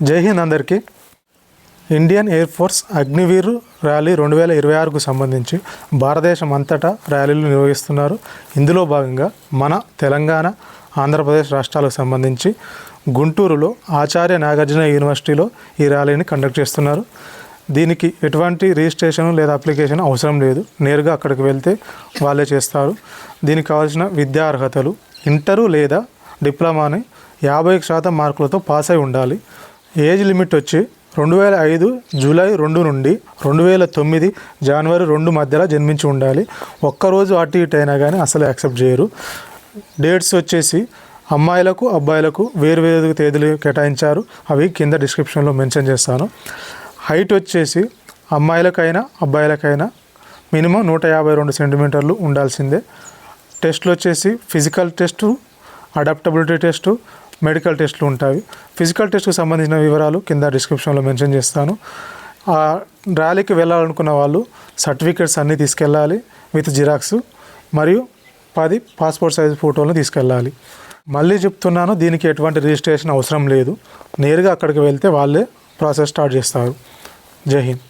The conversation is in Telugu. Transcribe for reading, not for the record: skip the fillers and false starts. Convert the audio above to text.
జై హింద్ అందరికీ. Indian Air Force Agniveer rally 2026కు సంబంధించి భారతదేశం అంతటా ర్యాలీలు నిర్వహిస్తున్నారు. ఇందులో భాగంగా మన తెలంగాణ, ఆంధ్రప్రదేశ్ రాష్ట్రాలకు సంబంధించి గుంటూరులో ఆచార్య నాగార్జున యూనివర్సిటీలో ఈ ర్యాలీని కండక్ట్ చేస్తున్నారు. దీనికి ఎటువంటి రిజిస్ట్రేషన్ లేదా అప్లికేషన్ అవసరం లేదు. నేరుగా అక్కడికి వెళ్తే వాళ్ళే చేస్తారు. దీనికి కావాల్సిన విద్యా అర్హతలు ఇంటరు లేదా డిప్లొమాని 50% మార్కులతో పాస్ అయి ఉండాలి. ఏజ్ లిమిట్ వచ్చి 2005 జూలై 2 నుండి 2009 జనవరి 2 మధ్యలో జన్మించి ఉండాలి. ఒక్కరోజు అటు ఇటు అయినా కానీ అసలు యాక్సెప్ట్ చేయరు. డేట్స్ వచ్చేసి అమ్మాయిలకు అబ్బాయిలకు వేరు తేదీలు కేటాయించారు. అవి కింద డిస్క్రిప్షన్లో మెన్షన్ చేస్తాను. హైట్ వచ్చేసి అమ్మాయిలకైనా అబ్బాయిలకైనా మినిమం 152 సెంటీమీటర్లు ఉండాల్సిందే. టెస్టులు వచ్చేసి physical test, adaptability test, medical టెస్టులు ఉంటాయి. ఫిజికల్ టెస్ట్కు సంబంధించిన వివరాలు కింద డిస్క్రిప్షన్లో మెన్షన్ చేస్తాను. ఆ ర్యాలీకి వెళ్ళాలనుకున్న వాళ్ళు సర్టిఫికేట్స్ అన్నీ తీసుకెళ్ళాలి విత్ జిరాక్స్ మరియు 10 పాస్పోర్ట్ సైజ్ ఫోటోలను తీసుకెళ్ళాలి. మళ్ళీ చెప్తున్నాను, దీనికి ఎటువంటి రిజిస్ట్రేషన్ అవసరం లేదు. నేరుగా అక్కడికి వెళ్తే వాళ్ళే ప్రాసెస్ స్టార్ట్ చేస్తారు. జై హింద్.